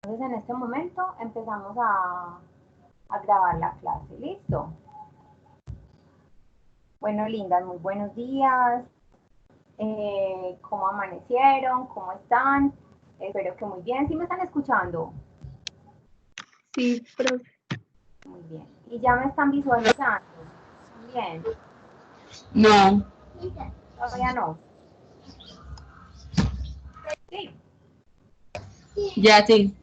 Entonces en este momento empezamos a grabar la clase. ¿Listo? Bueno, lindas, muy buenos días. ¿Cómo amanecieron? ¿Cómo están? Espero que muy bien. ¿Sí me están escuchando? Sí, profe. Muy bien. ¿Y ya me están visualizando? Bien. No. Todavía no. Sí. Ya sí.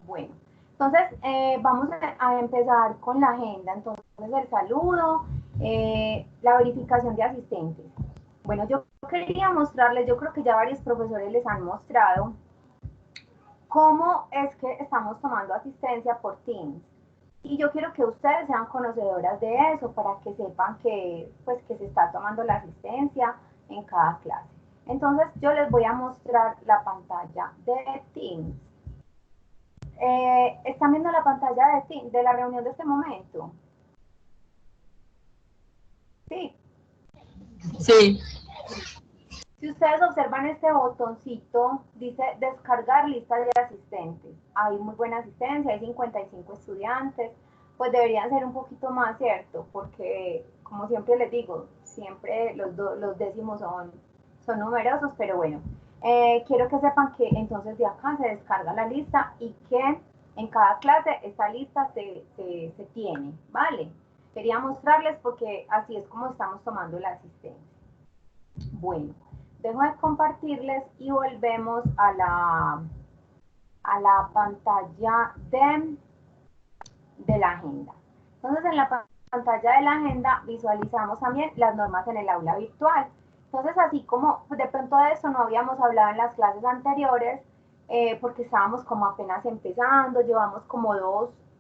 Bueno. Entonces, vamos a empezar con la agenda. Entonces, el saludo, la verificación de asistentes. Bueno, yo quería mostrarles, yo creo que ya varios profesores les han mostrado cómo es que estamos tomando asistencia por Teams. Y yo quiero que ustedes sean conocedoras de eso para que sepan que, pues, que se está tomando la asistencia en cada clase. Entonces yo les voy a mostrar la pantalla de Teams. ¿Están viendo la pantalla de Teams, de la reunión de este momento? Sí. Sí. Si ustedes observan este botoncito, dice descargar lista de asistentes. Hay muy buena asistencia, hay 55 estudiantes, pues deberían ser un poquito más, ¿cierto? Porque, como siempre les digo, siempre los décimos son numerosos, pero bueno. Quiero que sepan que entonces de acá se descarga la lista y que en cada clase esta lista se tiene, ¿vale? Quería mostrarles porque así es como estamos tomando la asistencia. Bueno, dejo de compartirles y volvemos a la pantalla de la agenda. Entonces, en la pantalla de la agenda visualizamos también las normas en el aula virtual. Entonces, así como de pronto de eso no habíamos hablado en las clases anteriores, porque estábamos como apenas empezando, llevamos como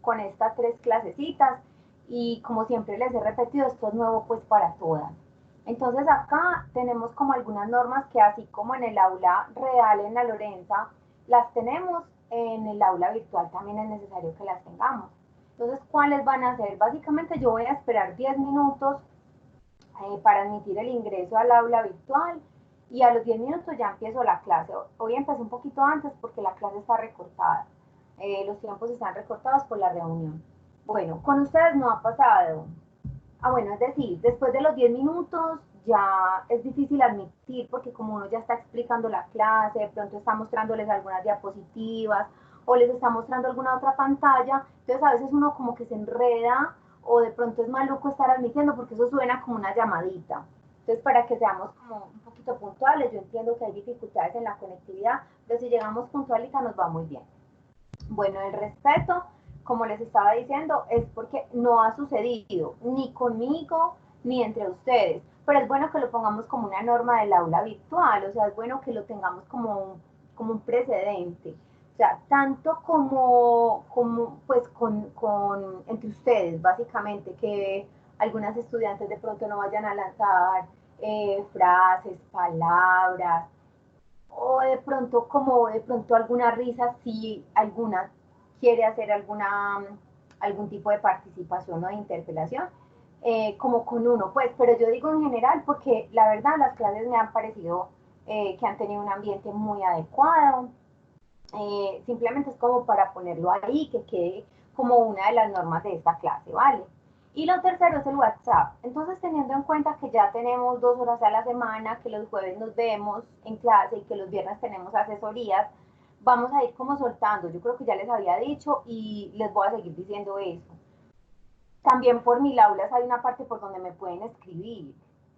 con estas 3 clasecitas, y como siempre les he repetido, esto es nuevo pues para todas. Entonces acá tenemos como algunas normas que así como en el aula real en la Lorenza, las tenemos en el aula virtual, también es necesario que las tengamos. Entonces, ¿cuáles van a ser? Básicamente yo voy a esperar 10 minutos para admitir el ingreso al aula virtual, y a los 10 minutos ya empiezo la clase. Hoy empecé un poquito antes porque la clase está recortada. Los tiempos están recortados por la reunión. Bueno, con ustedes no ha pasado. Bueno, es decir, después de los 10 minutos ya es difícil admitir porque como uno ya está explicando la clase, de pronto está mostrándoles algunas diapositivas o les está mostrando alguna otra pantalla, entonces a veces uno como que se enreda o de pronto es maluco estar admitiendo porque eso suena como una llamadita. Entonces, para que seamos como un poquito puntuales, yo entiendo que hay dificultades en la conectividad, pero si llegamos puntualitas nos va muy bien. Bueno, el respeto, como les estaba diciendo, es porque no ha sucedido ni conmigo ni entre ustedes, pero es bueno que lo pongamos como una norma del aula virtual, o sea, es bueno que lo tengamos como un precedente, o sea, tanto como pues entre ustedes, básicamente, que algunas estudiantes de pronto no vayan a lanzar frases, palabras, o de pronto como de pronto alguna risa si alguna quiere hacer algún tipo de participación o de interpelación, como con uno, pues, pero yo digo en general porque la verdad las clases me han parecido que han tenido un ambiente muy adecuado, simplemente es como para ponerlo ahí, que quede como una de las normas de esta clase, ¿vale? Y lo tercero es el WhatsApp. Entonces, teniendo en cuenta que ya tenemos 2 horas a la semana, que los jueves nos vemos en clase y que los viernes tenemos asesorías, vamos a ir como soltando. Yo creo que ya les había dicho y les voy a seguir diciendo eso. También por mil aulas hay una parte por donde me pueden escribir,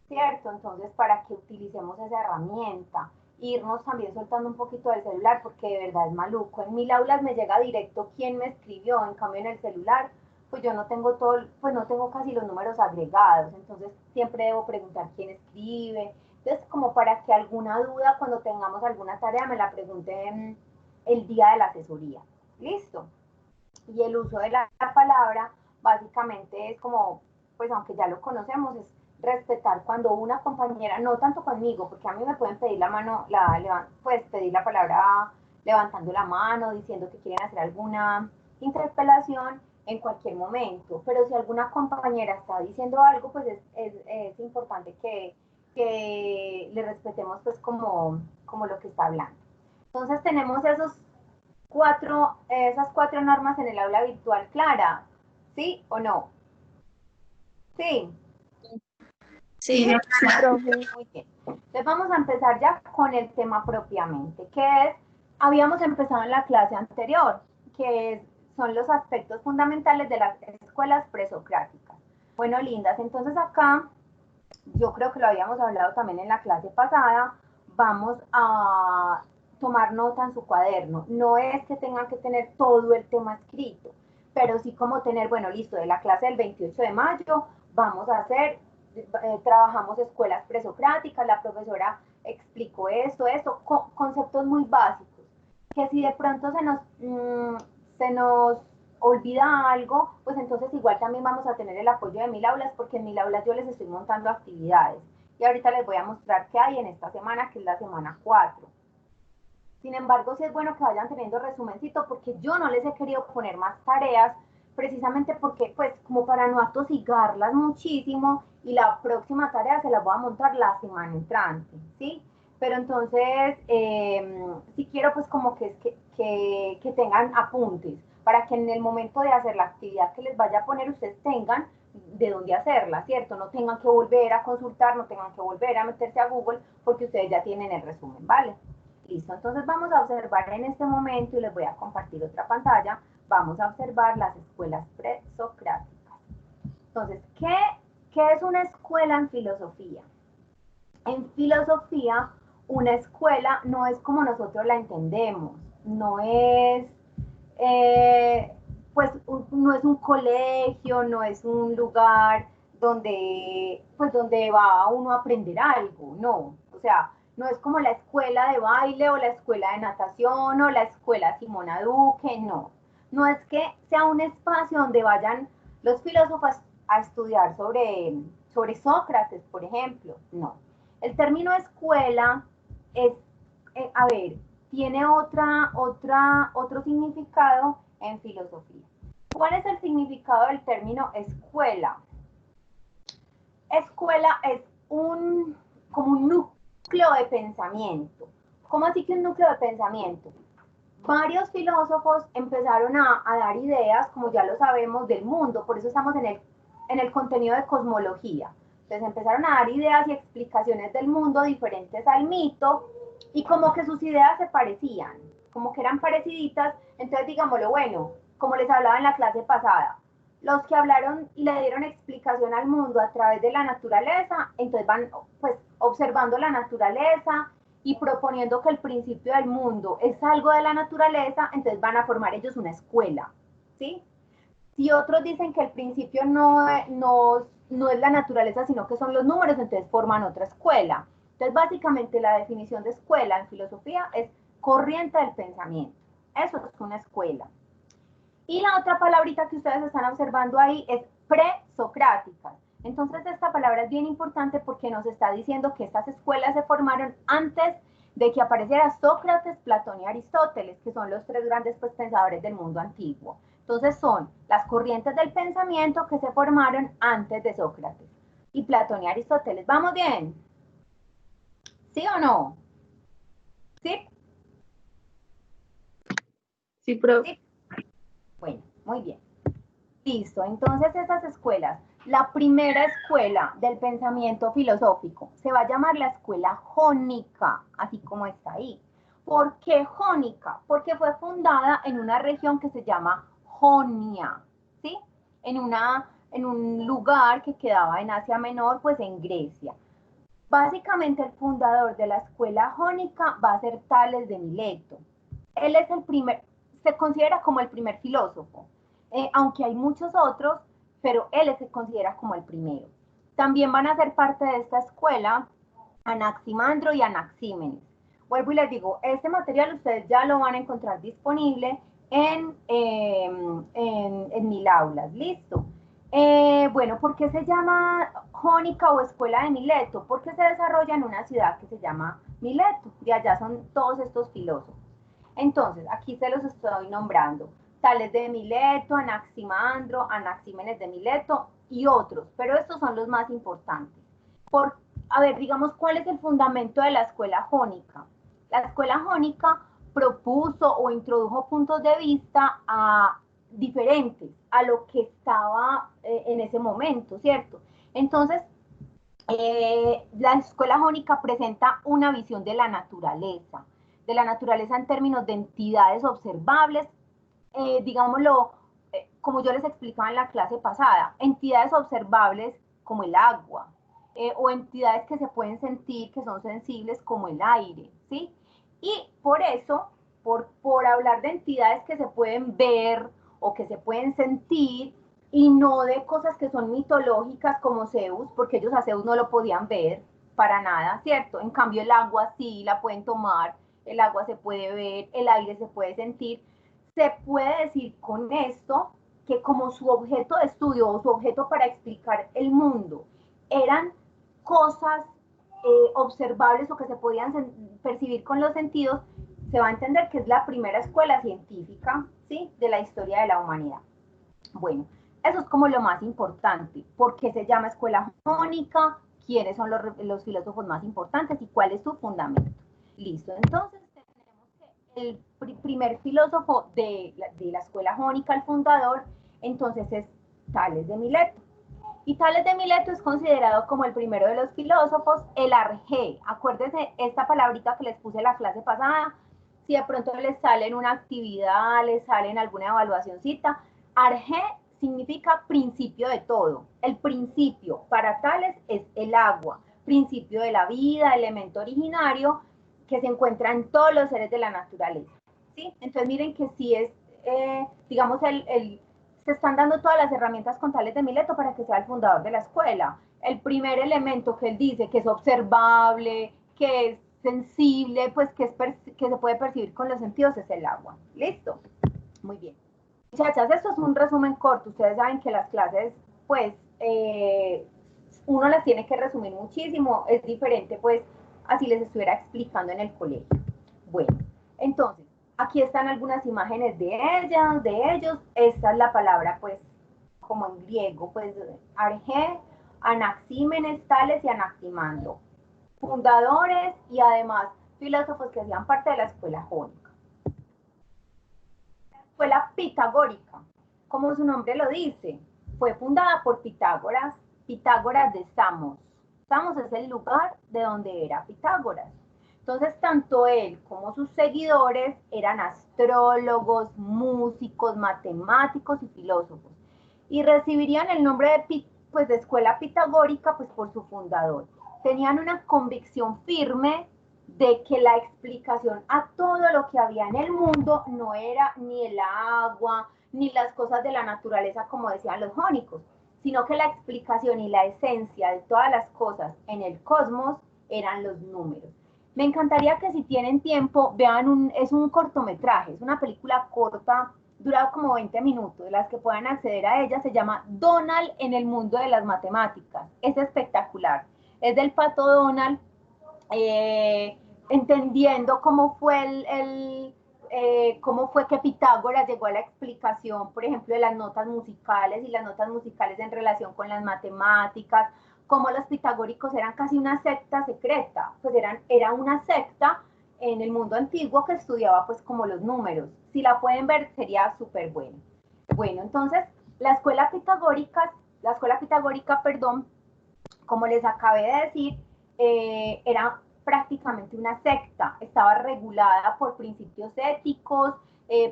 ¿cierto? Entonces, para que utilicemos esa herramienta, irnos también soltando un poquito del celular, porque de verdad es maluco. En mil aulas me llega directo quién me escribió, en cambio en el celular, pues yo no tengo pues no tengo casi los números agregados, entonces siempre debo preguntar quién escribe. Entonces, como para que alguna duda, cuando tengamos alguna tarea, me la pregunten el día de la asesoría. ¿Listo? Y el uso de la palabra básicamente es como, pues aunque ya lo conocemos, es respetar cuando una compañera, no tanto conmigo, porque a mí me pueden pedir la mano, pues pedir la palabra levantando la mano, diciendo que quieren hacer alguna interpelación en cualquier momento, pero si alguna compañera está diciendo algo, pues es importante que le respetemos pues como lo que está hablando. Entonces tenemos esas cuatro normas en el aula virtual clara, ¿sí o no? Sí. Sí, Sí, profe. Muy bien. Entonces vamos a empezar ya con el tema propiamente, que es, habíamos empezado en la clase anterior, que son los aspectos fundamentales de las escuelas presocráticas. Bueno, lindas, entonces acá, yo creo que lo habíamos hablado también en la clase pasada, vamos a tomar nota en su cuaderno. No es que tengan que tener todo el tema escrito, pero sí como tener, bueno, listo, de la clase del 28 de mayo, vamos a hacer trabajamos escuelas presocráticas, la profesora explicó esto, conceptos muy básicos, que si de pronto se nos olvida algo, pues entonces igual también vamos a tener el apoyo de Mil Aulas, porque en Mil Aulas yo les estoy montando actividades, y ahorita les voy a mostrar qué hay en esta semana, que es la semana 4. Sin embargo, sí es bueno que vayan teniendo resumencito, porque yo no les he querido poner más tareas, precisamente porque, pues, como para no atosigarlas muchísimo, y la próxima tarea se la voy a montar la semana entrante, ¿sí? Pero entonces, sí quiero, pues, como que tengan apuntes, para que en el momento de hacer la actividad que les vaya a poner, ustedes tengan de dónde hacerla, ¿cierto? No tengan que volver a consultar, no tengan que volver a meterse a Google, porque ustedes ya tienen el resumen, ¿vale? Listo, entonces vamos a observar en este momento, y les voy a compartir otra pantalla, vamos a observar las escuelas presocráticas. Entonces, ¿qué es una escuela en filosofía? En filosofía, una escuela no es como nosotros la entendemos, no es, pues, no es un colegio, no es un lugar donde, pues, donde va uno a aprender algo, no, o sea, no es como la escuela de baile o la escuela de natación o la escuela Simona Duque, no. No es que sea un espacio donde vayan los filósofos a estudiar sobre Sócrates, por ejemplo, no. El término escuela es, a ver, tiene otro significado en filosofía. ¿Cuál es el significado del término escuela? Escuela es como un núcleo de pensamiento. ¿Cómo así que un núcleo de pensamiento? Varios filósofos empezaron a dar ideas, como ya lo sabemos, del mundo, por eso estamos en el contenido de cosmología. Entonces empezaron a dar ideas y explicaciones del mundo diferentes al mito, y como que sus ideas se parecían, como que eran pareciditas. Entonces, digámoslo, bueno, como les hablaba en la clase pasada, los que hablaron y le dieron explicación al mundo a través de la naturaleza, entonces van, pues, observando la naturaleza y proponiendo que el principio del mundo es algo de la naturaleza, entonces van a formar ellos una escuela, ¿sí? Si otros dicen que el principio no es la naturaleza, sino que son los números, entonces forman otra escuela. Entonces, básicamente, la definición de escuela en filosofía es corriente del pensamiento. Eso es una escuela. Y la otra palabrita que ustedes están observando ahí es presocrática. Entonces, esta palabra es bien importante porque nos está diciendo que estas escuelas se formaron antes de que apareciera Sócrates, Platón y Aristóteles, que son los tres grandes, pues, pensadores del mundo antiguo. Entonces, son las corrientes del pensamiento que se formaron antes de Sócrates y Platón y Aristóteles. ¿Vamos bien? ¿Sí o no? ¿Sí? sí, profe. ¿Sí? Bueno, muy bien. Listo, entonces esas escuelas, la primera escuela del pensamiento filosófico se va a llamar la escuela jónica, así como está ahí. ¿Por qué jónica? Porque fue fundada en una región que se llama Jonia, ¿sí? En un lugar que quedaba en Asia Menor, pues en Grecia. Básicamente el fundador de la escuela jónica va a ser Tales de Mileto. Él es el primer, se considera como el primer filósofo, aunque hay muchos otros, pero él se considera como el primero. También van a ser parte de esta escuela Anaximandro y Anaxímenes. Vuelvo y les digo, este material ustedes ya lo van a encontrar disponible en Mil Aulas, listo. Bueno, ¿por qué se llama Jónica o Escuela de Mileto? Porque se desarrolla en una ciudad que se llama Mileto, de allá son todos estos filósofos. Entonces, aquí se los estoy nombrando. Tales de Mileto, Anaximandro, Anaxímenes de Mileto y otros, pero estos son los más importantes. A ver, digamos, ¿cuál es el fundamento de la escuela jónica? La escuela jónica propuso puso o introdujo puntos de vista diferentes a lo que estaba en ese momento, ¿cierto? Entonces, la escuela jónica presenta una visión de la naturaleza en términos de entidades observables, digámoslo, como yo les explicaba en la clase pasada, entidades observables como el agua, o entidades que se pueden sentir, que son sensibles como el aire, ¿sí? Y por eso, por hablar de entidades que se pueden ver o que se pueden sentir, y no de cosas que son mitológicas como Zeus, porque ellos a Zeus no lo podían ver para nada, ¿cierto? En cambio el agua sí la pueden tomar, el agua se puede ver, el aire se puede sentir. Se puede decir con esto que como su objeto de estudio o su objeto para explicar el mundo eran cosas observables o que se podían percibir con los sentidos, se va a entender que es la primera escuela científica, ¿sí?, de la historia de la humanidad. Bueno, eso es como lo más importante. ¿Por qué se llama escuela jónica? ¿Quiénes son los filósofos más importantes y cuál es su fundamento? Listo, entonces tenemos que el primer filósofo de la escuela jónica, el fundador, entonces es Tales de Mileto. Y Tales de Mileto es considerado como el primero de los filósofos, el arjé. Acuérdense esta palabrita que les puse en la clase pasada. Si de pronto les sale en una actividad, les sale en alguna evaluacióncita, arjé significa principio de todo. El principio para Tales es el agua, principio de la vida, elemento originario que se encuentra en todos los seres de la naturaleza, ¿sí? Entonces miren que sí es, digamos, se están dando todas las herramientas con Tales de Mileto para que sea el fundador de la escuela. El primer elemento que él dice que es observable, que es sensible, pues que se puede percibir con los sentidos, es el agua. ¿Listo? Muy bien. Muchachas, esto es un resumen corto. Ustedes saben que las clases, pues, uno las tiene que resumir muchísimo. Es diferente, pues, así les estuviera explicando en el colegio. Bueno, entonces, aquí están algunas imágenes de ellas, de ellos. Esta es la palabra, pues, como en griego, pues, Arge, Anaxímenes, Tales y Anaximandro. Fundadores y además filósofos que hacían parte de la escuela jónica. La escuela pitagórica, como su nombre lo dice, fue fundada por Pitágoras, Pitágoras de Samos. Samos es el lugar de donde era Pitágoras. Entonces, tanto él como sus seguidores eran astrólogos, músicos, matemáticos y filósofos. Y recibirían el nombre de escuela pitagórica, pues por su fundador. Tenían una convicción firme de que la explicación a todo lo que había en el mundo no era ni el agua, ni las cosas de la naturaleza, como decían los jónicos, sino que la explicación y la esencia de todas las cosas en el cosmos eran los números. Me encantaría que si tienen tiempo vean es un cortometraje, es una película corta, dura como 20 minutos, de las que puedan acceder a ella, se llama Donald en el mundo de las matemáticas, es espectacular, es del pato Donald, entendiendo cómo fue cómo fue que Pitágoras llegó a la explicación, por ejemplo, de las notas musicales y las notas musicales en relación con las matemáticas, cómo los pitagóricos eran casi una secta secreta, pues era una secta en el mundo antiguo que estudiaba pues como los números. Si la pueden ver sería súper bueno. Bueno, entonces la escuela pitagórica, perdón, como les acabé de decir, era prácticamente una secta, estaba regulada por principios éticos,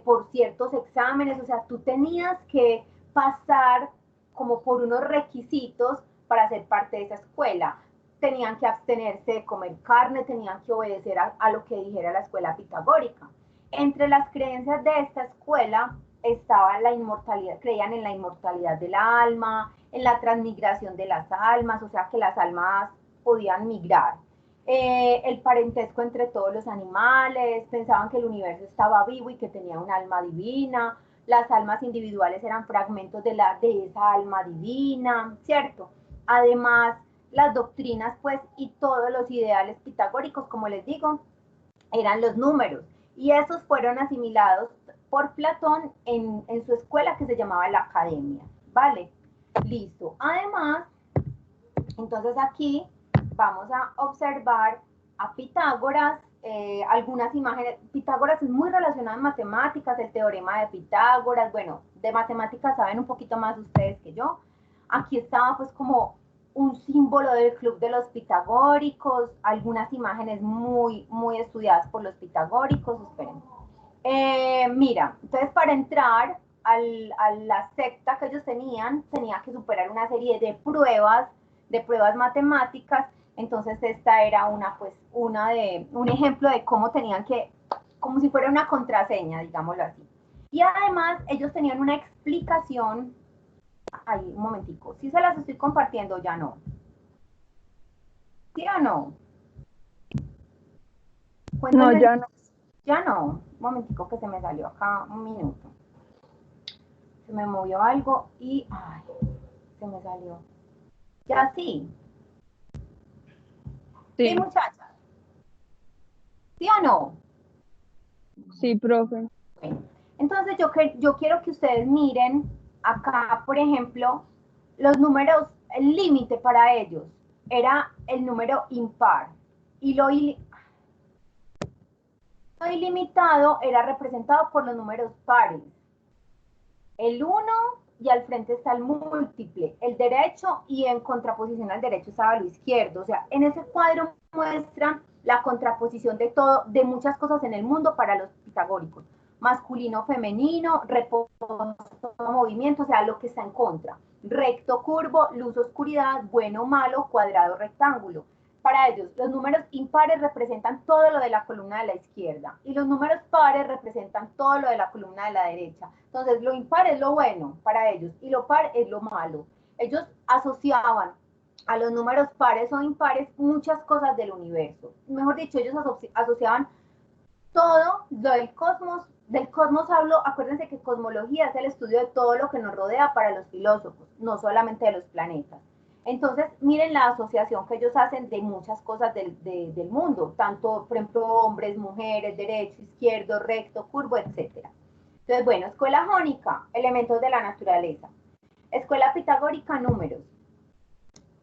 por ciertos exámenes, o sea, tú tenías que pasar como por unos requisitos para ser parte de esa escuela. Tenían que abstenerse de comer carne, tenían que obedecer a lo que dijera la escuela pitagórica. Entre las creencias de esta escuela estaba la inmortalidad, creían en la inmortalidad del alma, en la transmigración de las almas, o sea que las almas podían migrar. El parentesco entre todos los animales, pensaban que el universo estaba vivo y que tenía un alma divina, las almas individuales eran fragmentos de esa alma divina, ¿cierto? Además, las doctrinas, pues, y todos los ideales pitagóricos, como les digo, eran los números, y esos fueron asimilados por Platón en su escuela que se llamaba la Academia, ¿vale? Listo. Además, entonces aquí vamos a observar a Pitágoras algunas imágenes. Pitágoras es muy relacionado en matemáticas, el teorema de Pitágoras, bueno, de matemáticas saben un poquito más ustedes que yo. Aquí estaba pues como un símbolo del club de los pitagóricos, algunas imágenes muy estudiadas por los pitagóricos, esperen. Mira, entonces para entrar a la secta que ellos tenían, tenía que superar una serie de pruebas matemáticas. Entonces esta era pues, un ejemplo de cómo tenían que, como si fuera una contraseña, digámoslo así. Y además ellos tenían una explicación, ahí, un momentico, si se las estoy compartiendo, ya no. ¿Sí o no? Cuéntenme. No, ya no. Ya no, un momentico que se me salió acá, un minuto. Se me movió algo y, ay, se me salió. Ya sí. Sí, Sí, muchachas. ¿Sí o no? sí, profe. Bueno, entonces yo quiero que ustedes miren acá, por ejemplo, los números, el límite para ellos era el número impar y lo ilimitado era representado por los números pares. El 1 y al frente está el múltiple, el derecho y en contraposición al derecho estaba lo izquierdo. O sea, en ese cuadro muestran la contraposición de todo, de muchas cosas en el mundo para los pitagóricos. Masculino, femenino, reposo, movimiento, o sea, lo que está en contra. Recto, curvo, luz, oscuridad, bueno, malo, cuadrado, rectángulo. Para ellos, los números impares representan todo lo de la columna de la izquierda y los números pares representan todo lo de la columna de la derecha. Entonces, lo impar es lo bueno para ellos y lo par es lo malo. Ellos asociaban a los números pares o impares muchas cosas del universo. Mejor dicho, ellos asociaban todo lo del cosmos hablo, acuérdense que cosmología es el estudio de todo lo que nos rodea para los filósofos, no solamente de los planetas. Entonces, miren la asociación que ellos hacen de muchas cosas del mundo, tanto, por ejemplo, hombres, mujeres, derecho, izquierdo, recto, curvo, etc. Entonces, bueno, escuela jónica, elementos de la naturaleza. Escuela pitagórica, números.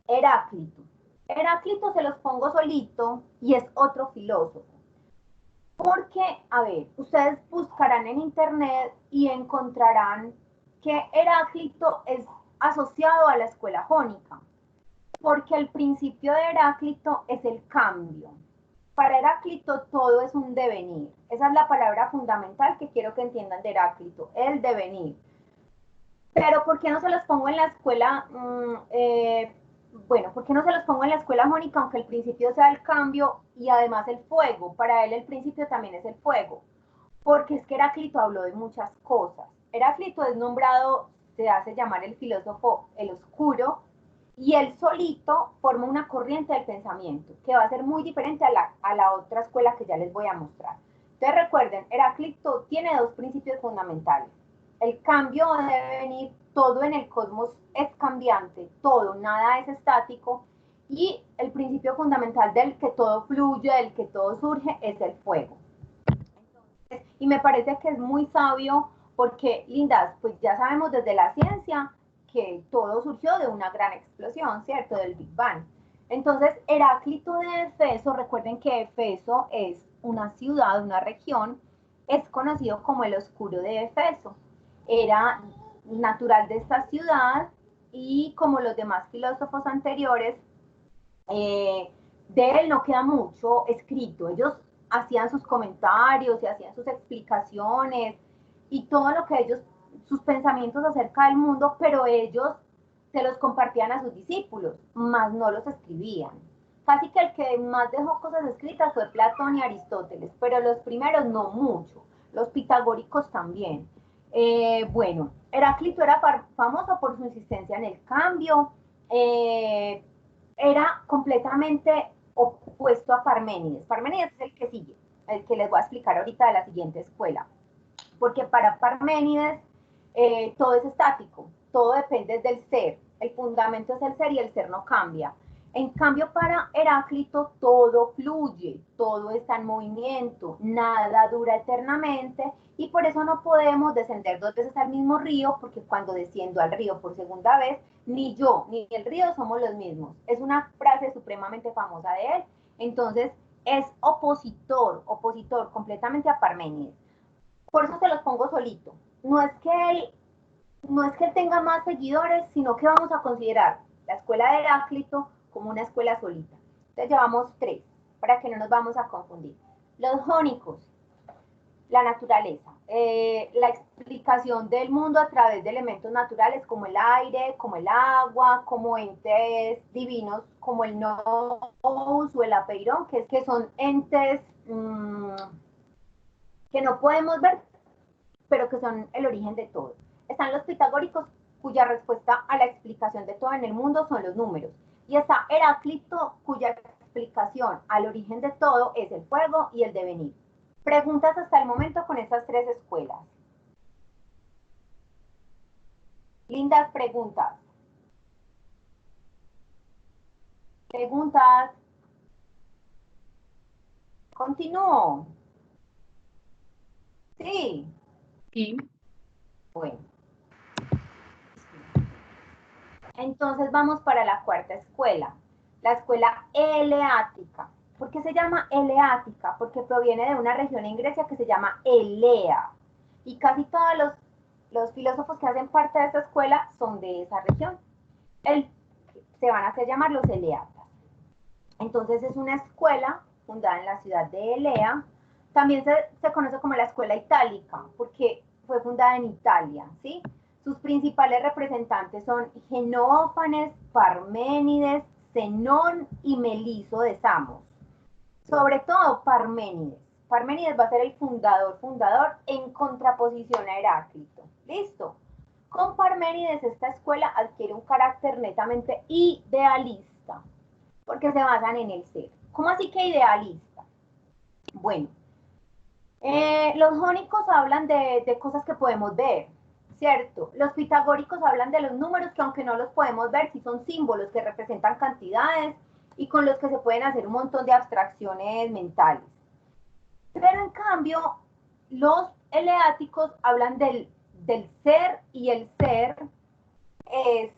Heráclito. Heráclito se los pongo solito y es otro filósofo. Porque, a ver, ustedes buscarán en internet y encontrarán que Heráclito es asociado a la escuela jónica, porque el principio de Heráclito es el cambio. Para Heráclito todo es un devenir. Esa es la palabra fundamental que quiero que entiendan de Heráclito, el devenir. Pero ¿por qué no se los pongo en la escuela? Bueno, ¿por qué no se los pongo en la escuela jónica, aunque el principio sea el cambio y además el fuego? Para él el principio también es el fuego, porque es que Heráclito habló de muchas cosas. Heráclito es nombrado, se hace llamar el filósofo el oscuro, y él solito forma una corriente del pensamiento, que va a ser muy diferente a la otra escuela que ya les voy a mostrar. Entonces recuerden, Heráclito tiene dos principios fundamentales. El cambio debe venir, todo en el cosmos es cambiante, todo, nada es estático, y el principio fundamental del que todo fluye, del que todo surge, es el fuego. Y me parece que es muy sabio porque, lindas, pues ya sabemos desde la ciencia que todo surgió de una gran explosión, ¿cierto? Del Big Bang. Entonces, Heráclito de Efeso, recuerden que Efeso es una ciudad, una región, es conocido como el oscuro de Efeso. Era natural de esta ciudad y como los demás filósofos anteriores, de él no queda mucho escrito. Ellos hacían sus comentarios y hacían sus explicaciones y todo lo que ellos, sus pensamientos acerca del mundo, pero ellos se los compartían a sus discípulos, más no los escribían. Casi que el que más dejó cosas escritas fue Platón y Aristóteles, pero los primeros no mucho, los pitagóricos también. Bueno, Heráclito era famoso por su insistencia en el cambio, era completamente opuesto a Parménides. Parménides es el que sigue, el que les voy a explicar ahorita de la siguiente escuela. Porque para Parménides todo es estático, todo depende del ser. El fundamento es el ser y el ser no cambia. En cambio, para Heráclito todo fluye, todo está en movimiento, nada dura eternamente y por eso no podemos descender dos veces al mismo río, porque cuando desciendo al río por segunda vez, ni yo ni el río somos los mismos. Es una frase supremamente famosa de él. Entonces, es opositor completamente a Parménides. Por eso se los pongo solito. No es que él tenga más seguidores, sino que vamos a considerar la escuela de Heráclito como una escuela solita. Entonces llevamos 3, para que no nos vamos a confundir. Los jónicos, la naturaleza, la explicación del mundo a través de elementos naturales como el aire, como el agua, como entes divinos, como el nous o el apeirón, que son entes que no podemos ver, pero que son el origen de todo. Están los pitagóricos, cuya respuesta a la explicación de todo en el mundo son los números. Y está Heráclito, cuya explicación al origen de todo es el fuego y el devenir. Preguntas hasta el momento con estas 3 escuelas. Lindas preguntas. Preguntas. Continúo. Sí. Sí. Bueno. Entonces vamos para la 4ª escuela, la escuela eleática. ¿Por qué se llama eleática? Porque proviene de una región en Grecia que se llama Elea. Y casi todos los filósofos que hacen parte de esta escuela son de esa región. Se van a hacer llamar los eleatas. Entonces es una escuela fundada en la ciudad de Elea. También se conoce como la escuela itálica, porque fue fundada en Italia, ¿sí? Sus principales representantes son Genófanes, Parménides, Zenón y Meliso de Samos. Sobre todo Parménides. Parménides va a ser el fundador en contraposición a Heráclito. ¿Listo? Con Parménides esta escuela adquiere un carácter netamente idealista, porque se basan en el ser. ¿Cómo así que idealista? Bueno, los jónicos hablan de cosas que podemos ver, ¿cierto? Los pitagóricos hablan de los números que aunque no los podemos ver, sí son símbolos que representan cantidades y con los que se pueden hacer un montón de abstracciones mentales. Pero en cambio, los eleáticos hablan del ser, y el ser es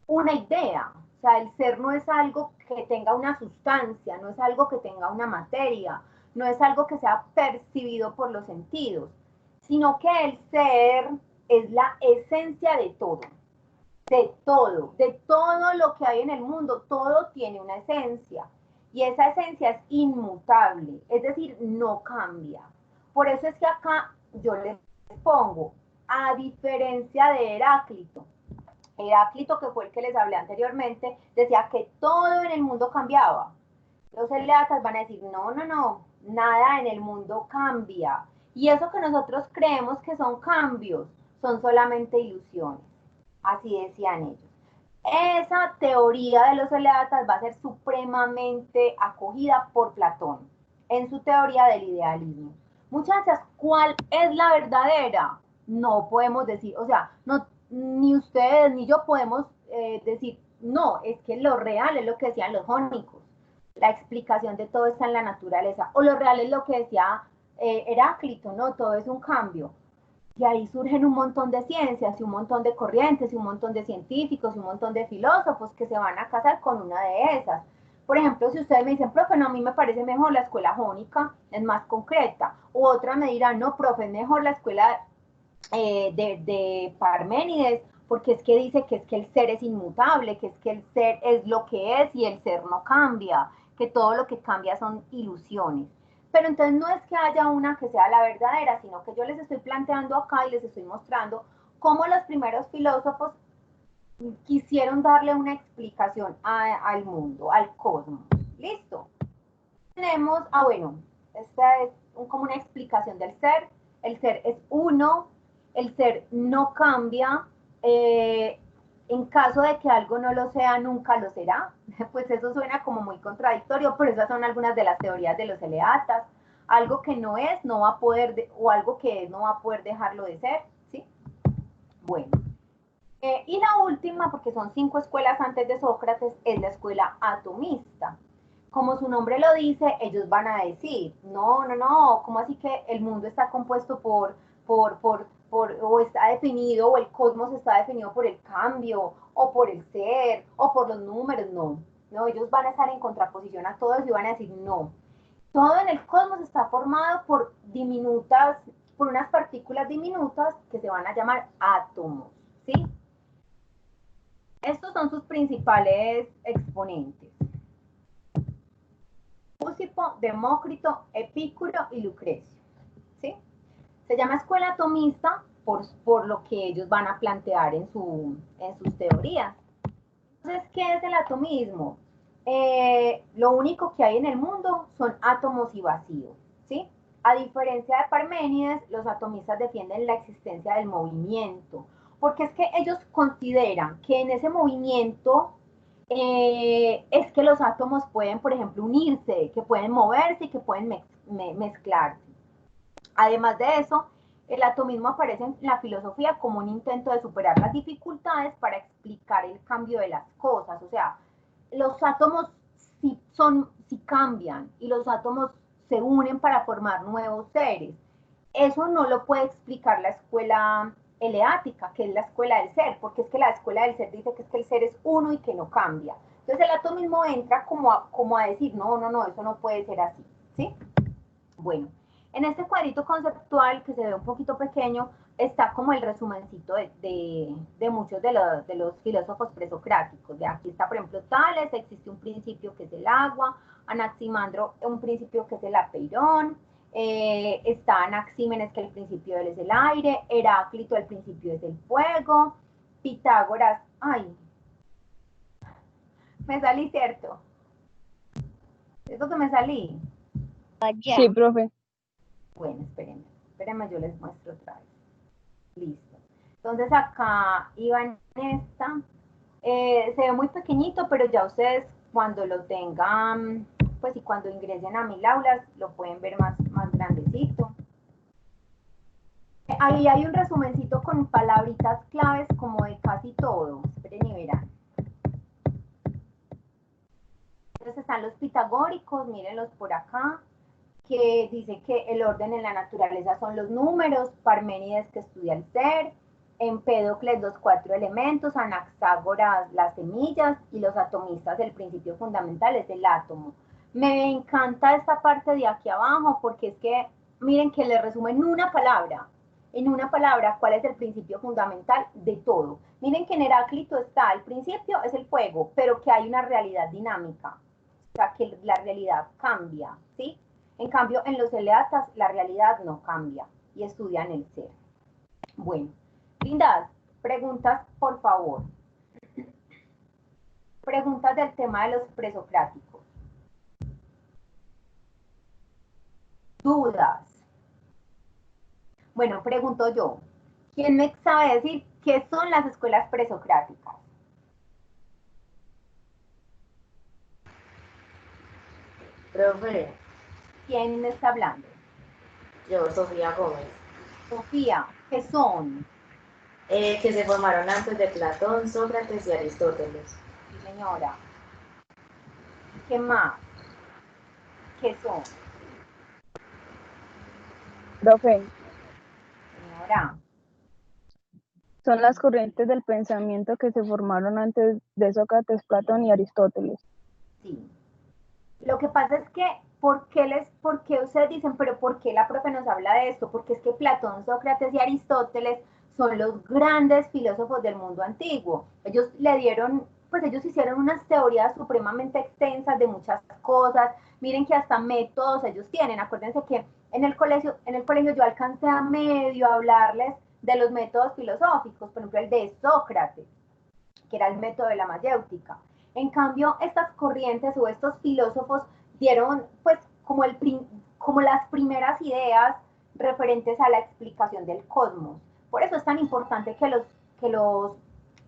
una idea. O sea, el ser no es algo que tenga una sustancia, no es algo que tenga una materia, no es algo que sea percibido por los sentidos, sino que el ser es la esencia de todo, de todo lo que hay en el mundo. Todo tiene una esencia y esa esencia es inmutable, es decir, no cambia. Por eso es que acá yo les pongo, a diferencia de Heráclito, que fue el que les hablé anteriormente, decía que todo en el mundo cambiaba. Los eleatas van a decir, no, nada en el mundo cambia. Y eso que nosotros creemos que son cambios, son solamente ilusiones. Así decían ellos. Esa teoría de los eleatas va a ser supremamente acogida por Platón en su teoría del idealismo. Muchachas, ¿cuál es la verdadera? No podemos decir, o sea, no, ni ustedes ni yo podemos decir, no, es que lo real es lo que decían los jónicos. La explicación de todo está en la naturaleza. O lo real es lo que decía Heráclito, ¿no? Todo es un cambio. Y ahí surgen un montón de ciencias y un montón de corrientes y un montón de científicos y un montón de filósofos que se van a casar con una de esas. Por ejemplo, si ustedes me dicen, profe, no, a mí me parece mejor la escuela jónica, es más concreta. O otra me dirá, no, profe, es mejor la escuela de Parménides, porque es que dice que es que el ser es inmutable, que es que el ser es lo que es y el ser no cambia, que todo lo que cambia son ilusiones. Pero entonces no es que haya una que sea la verdadera, sino que yo les estoy planteando acá y les estoy mostrando cómo los primeros filósofos quisieron darle una explicación al mundo, al cosmos. ¿Listo? Tenemos, bueno, esta es como una explicación del ser. El ser es uno, el ser no cambia, en caso de que algo no lo sea, nunca lo será. Pues eso suena como muy contradictorio, pero esas son algunas de las teorías de los eleatas. Algo que no es, no va a poder, o algo que es, no va a poder dejarlo de ser, ¿sí? Bueno. Y la última, porque son 5 escuelas antes de Sócrates, es la escuela atomista. Como su nombre lo dice, ellos van a decir, no, ¿cómo así que el mundo está compuesto o está definido, o el cosmos está definido por el cambio, o por el ser, o por los números? No, ellos van a estar en contraposición a todos y van a decir, no, Todo en el cosmos está formado por diminutas, por unas partículas diminutas que se van a llamar átomos, ¿sí? Estos son sus principales exponentes: Leucipo, Demócrito, Epicuro y Lucrecio, ¿sí? Se llama escuela atomista por lo que ellos van a plantear en sus teorías. Entonces, ¿qué es el atomismo? Lo único que hay en el mundo son átomos y vacío, ¿sí? A diferencia de Parménides, los atomistas defienden la existencia del movimiento, porque es que ellos consideran que en ese movimiento es que los átomos pueden, por ejemplo, unirse, que pueden moverse y que pueden mezclarse. Además de eso, el atomismo aparece en la filosofía como un intento de superar las dificultades para explicar el cambio de las cosas. O sea, los átomos sí cambian y los átomos se unen para formar nuevos seres. Eso no lo puede explicar la escuela eleática, que es la escuela del ser, porque es que la escuela del ser dice que es que el ser es uno y que no cambia. Entonces el atomismo entra como a decir, no, eso no puede ser así, ¿sí? Bueno, en este cuadrito conceptual, que se ve un poquito pequeño, está como el resumencito de muchos de los filósofos presocráticos. De aquí está, por ejemplo, Tales, existe un principio que es el agua, Anaximandro, un principio que es el apeirón, está Anaxímenes, que el principio es el aire, Heráclito, el principio es el fuego, Pitágoras, ay, me salí, ¿cierto? ¿Eso que me salí? Sí, profe. Bueno, espérenme, yo les muestro otra vez. Listo. Entonces acá iba en esta. Se ve muy pequeñito, pero ya ustedes cuando lo tengan, pues y cuando ingresen a 1000 aulas, lo pueden ver más grandecito. Ahí hay un resumencito con palabritas claves como de casi todo. Esperen y verán. Entonces están los pitagóricos, mírenlos por acá, que dice que el orden en la naturaleza son los números, Parménides que estudia el ser, Empédocles los 4 elementos, Anaxágoras las semillas y los atomistas el principio fundamental es el átomo. Me encanta esta parte de aquí abajo porque es que miren que le resumen en una palabra cuál es el principio fundamental de todo. Miren que en Heráclito está, el principio es el fuego, pero que hay una realidad dinámica, o sea que la realidad cambia, ¿sí? En cambio, en los eleatas la realidad no cambia y estudian el ser. Bueno, lindas, preguntas por favor. Preguntas del tema de los presocráticos. Dudas. Bueno, pregunto yo. ¿Quién me sabe decir qué son las escuelas presocráticas? Profe, ¿Quién me está hablando? yo, Sofía Gómez, Sofía, ¿qué son? que se formaron antes de Platón, Sócrates y Aristóteles. Sí, señora. ¿Qué más? ¿Qué son? Profe, Señora. son las corrientes del pensamiento que se formaron antes de Sócrates, Platón y Aristóteles. Sí. Lo que pasa es que, ¿por qué ustedes dicen, pero por qué la profe nos habla de esto? Porque es que Platón, Sócrates y Aristóteles son los grandes filósofos del mundo antiguo. Ellos le dieron, pues ellos hicieron unas teorías supremamente extensas de muchas cosas. Miren que hasta métodos ellos tienen. Acuérdense que en el colegio yo alcancé a medio hablarles de los métodos filosóficos, por ejemplo el de Sócrates, que era el método de la mayéutica. En cambio, estas corrientes o estos filósofos dieron pues como las primeras ideas referentes a la explicación del cosmos. Por eso es tan importante que los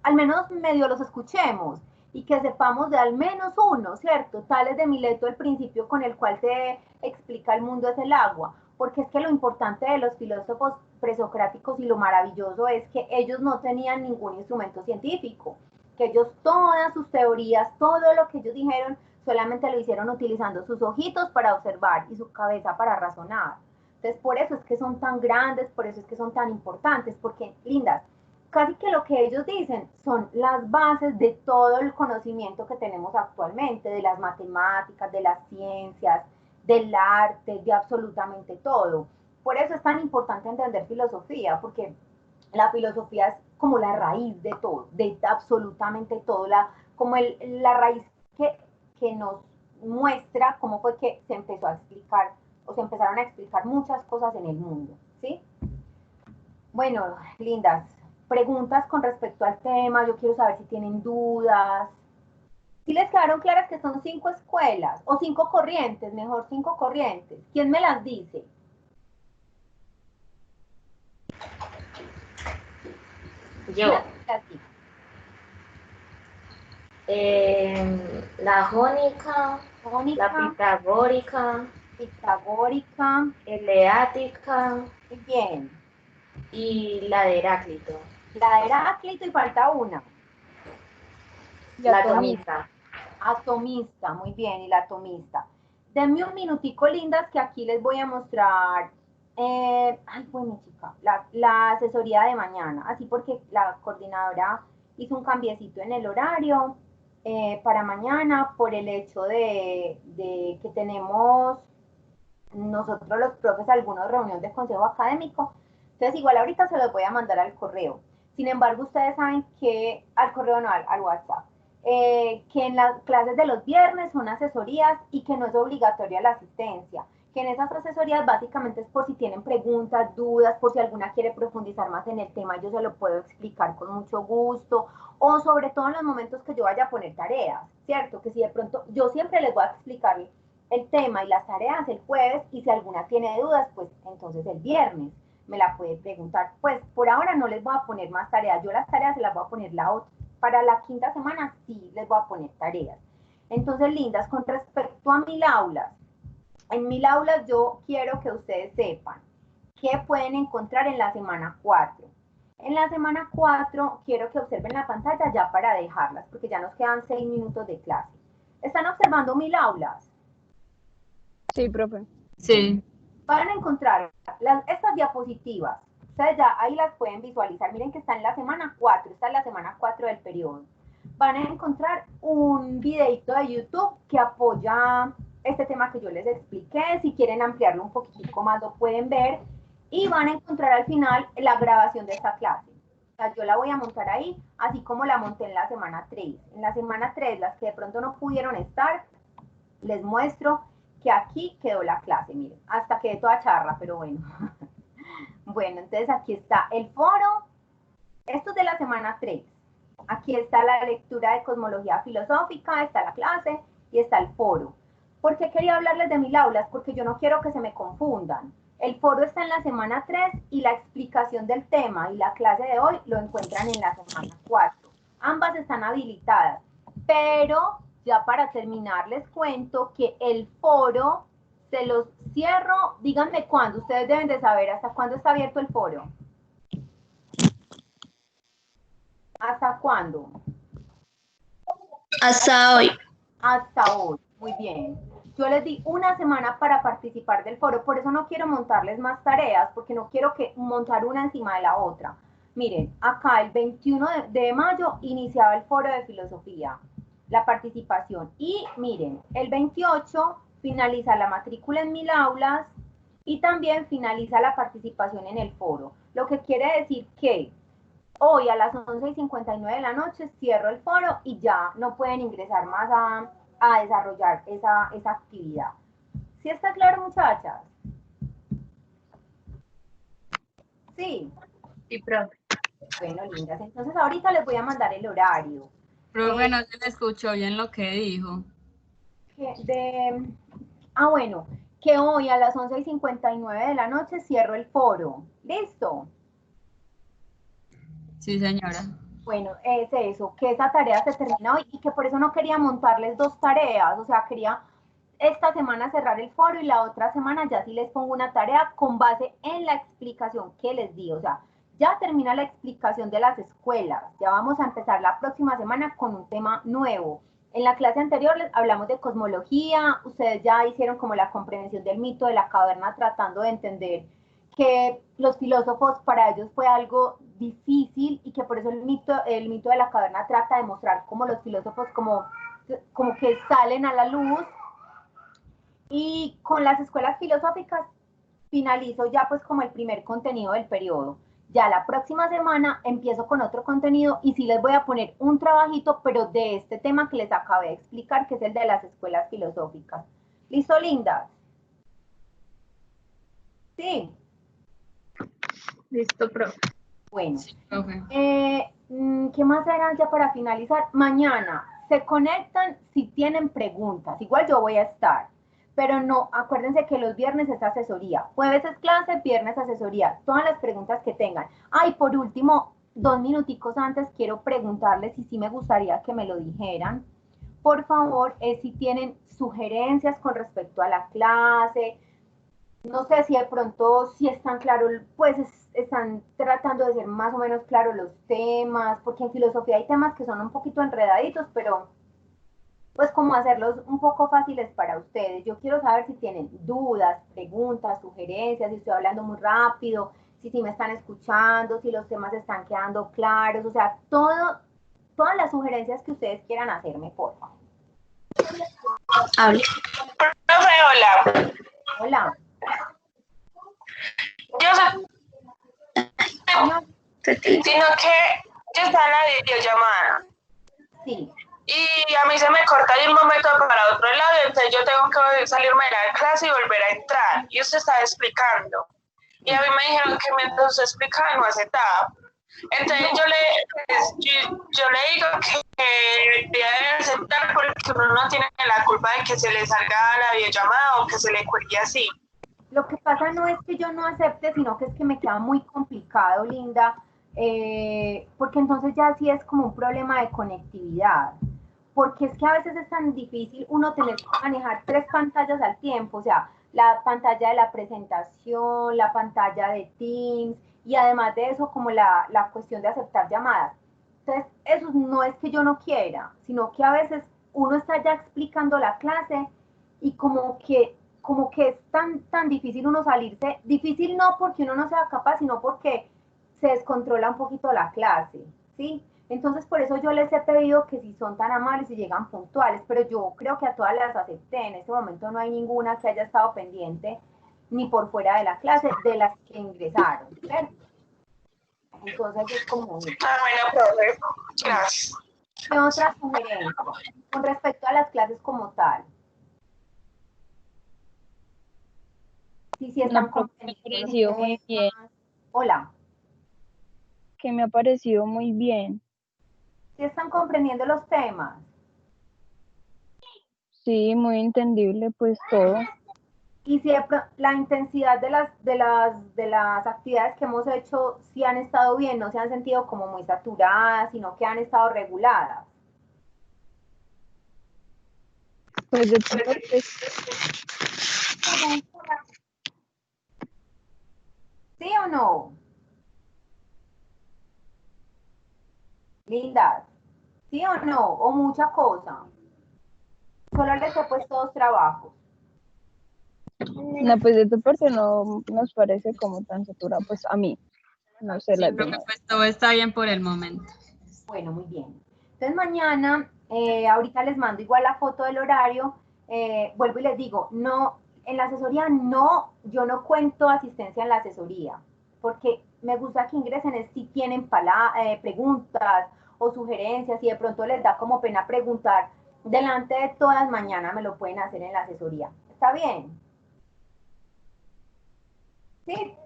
al menos medio los escuchemos y que sepamos de al menos uno, ¿cierto? Tales de Mileto, el principio con el cual se explica el mundo es el agua, porque es que lo importante de los filósofos presocráticos y lo maravilloso es que ellos no tenían ningún instrumento científico, que ellos todas sus teorías, todo lo que ellos dijeron, solamente lo hicieron utilizando sus ojitos para observar y su cabeza para razonar. Entonces, por eso es que son tan grandes, por eso es que son tan importantes, porque, lindas, casi que lo que ellos dicen son las bases de todo el conocimiento que tenemos actualmente, de las matemáticas, de las ciencias, del arte, de absolutamente todo. Por eso es tan importante entender filosofía, porque la filosofía es como la raíz de todo, de absolutamente todo, como la raíz que nos muestra cómo fue que se empezó a explicar o se empezaron a explicar muchas cosas en el mundo, ¿sí? Bueno, lindas, preguntas con respecto al tema, yo quiero saber si tienen dudas. Si les quedaron claras que son 5 escuelas, o 5 corrientes, mejor 5 corrientes. ¿Quién me las dice? Yo. La jónica, la Jónica, pitagórica, pitagórica, eleática muy bien. y la de Heráclito. La de Heráclito y falta una. La atomista. Atomista, muy bien, y la atomista. Denme un minutico, lindas, que aquí les voy a mostrar, ay, bueno, chica, la asesoría de mañana, así porque la coordinadora hizo un cambiecito en el horario para mañana por el hecho de que tenemos nosotros los profes algunos reunión de consejo académico. Entonces, igual ahorita se los voy a mandar al correo. Sin embargo, ustedes saben que, al correo no, al WhatsApp, que en las clases de los viernes son asesorías y que no es obligatoria la asistencia. Que en esas asesorías básicamente es por si tienen preguntas, dudas, por si alguna quiere profundizar más en el tema, yo se lo puedo explicar con mucho gusto, o sobre todo en los momentos que yo vaya a poner tareas, ¿cierto? Que si de pronto, yo siempre les voy a explicar el tema y las tareas el jueves, y si alguna tiene dudas, pues entonces el viernes me la puede preguntar. Pues por ahora no les voy a poner más tareas, yo las tareas se las voy a poner la otra. Para la quinta semana sí les voy a poner tareas. Entonces, lindas, con respecto a mil aulas, en mil aulas yo quiero que ustedes sepan qué pueden encontrar en la semana 4. En la semana 4 quiero que observen la pantalla ya para dejarlas, porque ya nos quedan 6 minutos de clase. ¿Están observando mil aulas? Sí, profe. Sí. Van a encontrar estas diapositivas. Ustedes ya ahí las pueden visualizar. Miren que está en la semana 4, esta es la semana 4 del periodo. Van a encontrar un videito de YouTube que apoya este tema que yo les expliqué. Si quieren ampliarlo un poquitico más, lo pueden ver. Y van a encontrar al final la grabación de esta clase. O sea, yo la voy a montar ahí, así como la monté en la semana 3. En la semana 3, las que de pronto no pudieron estar, les muestro que aquí quedó la clase, miren, hasta quedé toda charra, pero bueno. Bueno, entonces aquí está el foro, esto es de la semana 3. Aquí está la lectura de cosmología filosófica, está la clase y está el foro. ¿Por qué quería hablarles de mil aulas? Porque yo no quiero que se me confundan. El foro está en la semana 3 y la explicación del tema y la clase de hoy lo encuentran en la semana 4. Ambas están habilitadas, pero ya para terminar les cuento que el foro se los cierro, díganme cuándo, ustedes deben de saber hasta cuándo está abierto el foro. ¿Hasta cuándo? Hasta hoy. Hasta hoy, muy bien. Yo les di una semana para participar del foro, por eso no quiero montarles más tareas, porque no quiero que montar una encima de la otra. Miren, acá el 21 de mayo iniciaba el foro de filosofía, la participación. Y miren, el 28 finaliza la matrícula en mil aulas y también finaliza la participación en el foro. Lo que quiere decir que hoy a las 11:59 de la noche cierro el foro y ya no pueden ingresar más a desarrollar esa actividad. ¿Sí está claro, muchachas? Sí. Sí, profe. Bueno, lindas. Entonces ahorita les voy a mandar el horario. Profe, no se le escuchó bien lo que dijo. Bueno, que hoy a las 11:59 de la noche cierro el foro. ¿Listo? Sí, señora. Bueno, es eso, que esa tarea se termina hoy y que por eso no quería montarles dos tareas, o sea, quería esta semana cerrar el foro y la otra semana ya sí les pongo una tarea con base en la explicación que les di, o sea, ya termina la explicación de las escuelas, ya vamos a empezar la próxima semana con un tema nuevo. En la clase anterior les hablamos de cosmología, ustedes ya hicieron como la comprensión del mito de la caverna tratando de entender que los filósofos para ellos fue algo difícil y que por eso el mito de la caverna trata de mostrar cómo los filósofos como que salen a la luz Y con las escuelas filosóficas finalizo ya pues como el primer contenido del periodo. Ya la próxima semana empiezo con otro contenido y sí les voy a poner un trabajito, pero de este tema que les acabé de explicar, que es el de las escuelas filosóficas. ¿Listo, lindas? Sí. Listo, profe. Bueno. Sí, profe. ¿Qué más era ya para finalizar? Mañana se conectan si tienen preguntas. Igual yo voy a estar. Pero no, acuérdense que los viernes es asesoría. Jueves es clase, viernes asesoría. Todas las preguntas que tengan. Ay, por último, 2 minuticos antes quiero preguntarles y sí me gustaría que me lo dijeran. Por favor, si tienen sugerencias con respecto a la clase, no sé si de pronto si están claros, pues están tratando de ser más o menos claros los temas, porque en filosofía hay temas que son un poquito enredaditos, pero pues como hacerlos un poco fáciles para ustedes. Yo quiero saber si tienen dudas, preguntas, sugerencias, si estoy hablando muy rápido, si me están escuchando, si los temas están quedando claros, o sea, todas las sugerencias que ustedes quieran hacerme, por favor. Hable. Profe, hola. Hola. Yo sé, Señor, sino que yo estaba en la videollamada sí. y a mí se me corta de un momento para otro lado, entonces yo tengo que salirme de la clase y volver a entrar. Y usted estaba explicando. Y a mí me dijeron que mientras usted explicaba no aceptaba. Entonces yo le digo que debe aceptar porque uno no tiene la culpa de que se le salga la videollamada o que se le cuelgue así. Lo que pasa no es que yo no acepte, sino que es que me queda muy complicado, Linda, porque entonces ya sí es como un problema de conectividad. Porque es que a veces es tan difícil uno tener que manejar 3 pantallas al tiempo, o sea, la pantalla de la presentación, la pantalla de Teams, y además de eso, como la cuestión de aceptar llamadas. Entonces, eso no es que yo no quiera, sino que a veces uno está ya explicando la clase y como que es tan difícil uno salirse, difícil no porque uno no sea capaz, sino porque se descontrola un poquito la clase, ¿sí? Entonces, por eso yo les he pedido que si son tan amables y llegan puntuales, pero yo creo que a todas las acepté, en este momento no hay ninguna que haya estado pendiente, ni por fuera de la clase, de las que ingresaron, ¿cierto? Entonces es como... Ah, bueno, profe, gracias. ¿Qué otra sugerencia? Con respecto a las clases como tal. Si están No, profe, me ha comprendiendo los parecido muy bien, temas. Hola. que me ha parecido muy bien. Si están comprendiendo los temas. Sí, muy entendible pues todo. Y si la intensidad de las actividades que hemos hecho, si han estado bien, no se han sentido como muy saturadas, sino que han estado reguladas. Pues de tu parte, ¿Sí o no? Lindas. ¿Sí o no? O mucha cosa. Solo les he puesto 2 trabajos. no, pues de tu parte no nos parece como tan saturado, pues a mí, no sé Sí, las profe, demás. pues todo está bien por el momento. Bueno, muy bien. Entonces mañana, ahorita les mando igual la foto del horario. Vuelvo y les digo, no, en la asesoría no, yo no cuento asistencia en la asesoría, porque me gusta que ingresen si tienen preguntas o sugerencias, y de pronto les da como pena preguntar delante de todas, mañana me lo pueden hacer en la asesoría. ¿Está bien? Sí.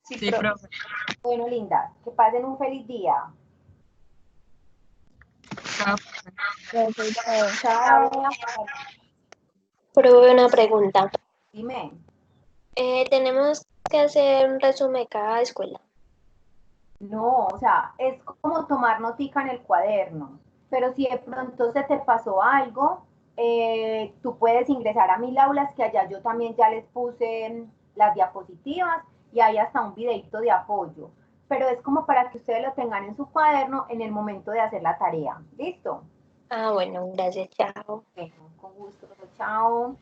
Sí, profe. Bueno, linda, que pasen un feliz día. Chao. Gracias, chao. Chao. Profe, una pregunta. Dime. Tenemos que hacer un resumen de cada escuela. No, o sea, es como tomar notica en el cuaderno, pero si de pronto se te pasó algo, tú puedes ingresar a Mil Aulas, que allá yo también ya les puse las diapositivas y hay hasta un videito de apoyo, pero es como para que ustedes lo tengan en su cuaderno en el momento de hacer la tarea. ¿Listo? Ah, bueno, gracias, chao. Bueno, con gusto. Chao.